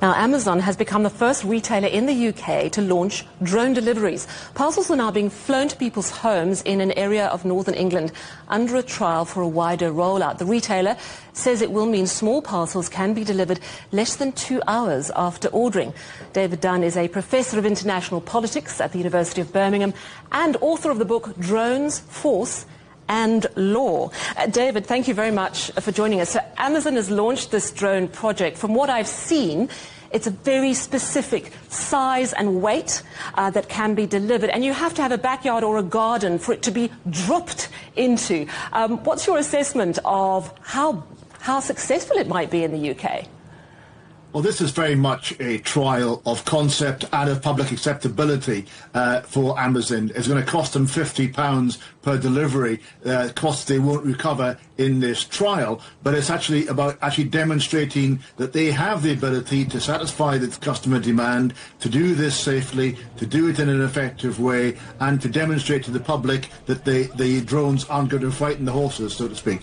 Now, Amazon has become the first retailer in the UK to launch drone deliveries. Parcels are now being flown to people's homes in an area of northern England under a trial for a wider rollout. The retailer says it will mean small parcels can be delivered less than 2 hours after ordering. David Dunn is a professor of international politics at the University of Birmingham and author of the book Drones, Force and Law. David, thank you very much for joining us. So Amazon has launched this drone project. From what I've seen, it's a very specific size and weight that can be delivered, and you have to have a backyard or a garden for it to be dropped into. What's your assessment of how successful it might be in the UK? Well, this is very much a trial of concept and of public acceptability for Amazon. It's going to cost them £50 per delivery, costs they won't recover in this trial, but it's actually about demonstrating that they have the ability to satisfy the customer demand, to do this safely, to do it in an effective way, and to demonstrate to the public that the drones aren't going to frighten the horses, so to speak.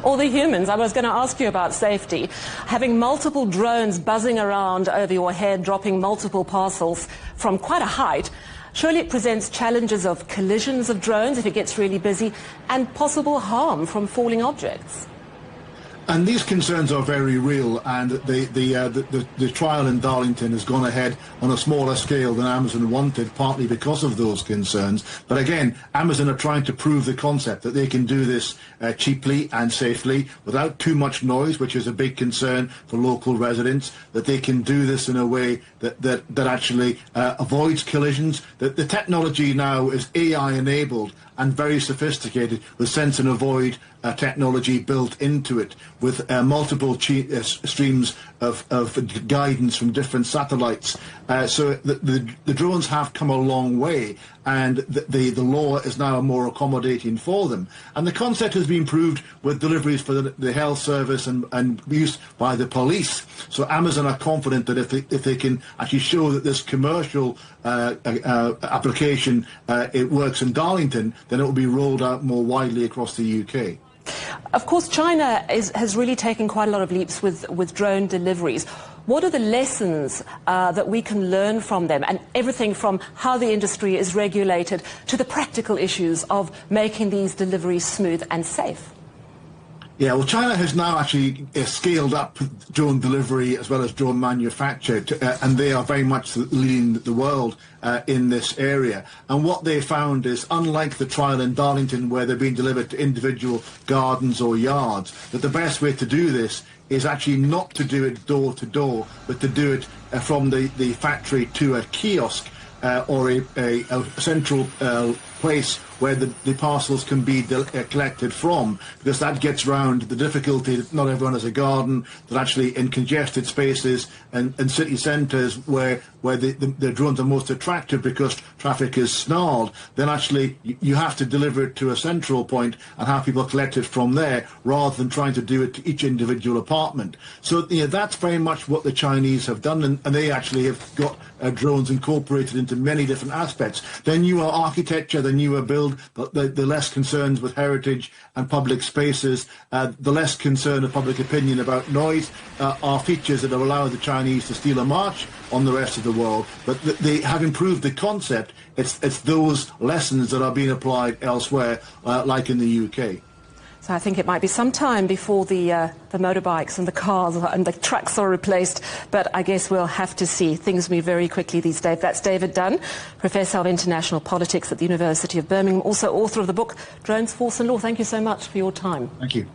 Or the humans. I was going to ask you about safety. Having multiple drones buzzing around over your head, dropping multiple parcels from quite a height, surely it presents challenges of collisions of drones if it gets really busy, and possible harm from falling objects. And these concerns are very real, and the trial in Darlington has gone ahead on a smaller scale than Amazon wanted, partly because of those concerns. But again, Amazon are trying to prove the concept that they can do this cheaply and safely without too much noise, which is a big concern for local residents, that they can do this in a way that actually avoids collisions. That the technology now is AI enabled and very sophisticated, with sense and avoid technology built into it, with multiple streams of guidance from different satellites. So the drones have come a long way, and the law is now more accommodating for them. And the concept has been proved with deliveries for the health service and use by the police. So Amazon are confident that if they can actually show that this commercial application it works in Darlington, then it will be rolled out more widely across the UK. Of course, China has really taken quite a lot of leaps with drone deliveries. What are the lessons that we can learn from them? And everything from how the industry is regulated to the practical issues of making these deliveries smooth and safe. Yeah, well, China has now actually scaled up drone delivery as well as drone manufacture, and they are very much leading the world in this area. And what they found is, unlike the trial in Darlington, where they're being delivered to individual gardens or yards, that the best way to do this is actually not to do it door to door, but to do it from the factory to a kiosk or a central place where the parcels can be collected from, because that gets round the difficulty that not everyone has a garden, that actually in congested spaces and city centres where the drones are most attractive because traffic is snarled, then actually you have to deliver it to a central point and have people collect it from there, rather than trying to do it to each individual apartment. So that's very much what the Chinese have done, and they actually have got drones incorporated into many different aspects. Their newer architecture, the newer build, the less concerns with heritage and public spaces, the less concern of public opinion about noise, are features that have allowed the Chinese to steal a march on the rest of the world. But they have improved the concept. It's those lessons that are being applied elsewhere, like in the UK. So I think it might be some time before the motorbikes and the cars and the trucks are replaced, but I guess we'll have to see. Things move very quickly these days. That's David Dunn, Professor of International Politics at the University of Birmingham, also author of the book Drones, Force and Law. Thank you so much for your time. Thank you.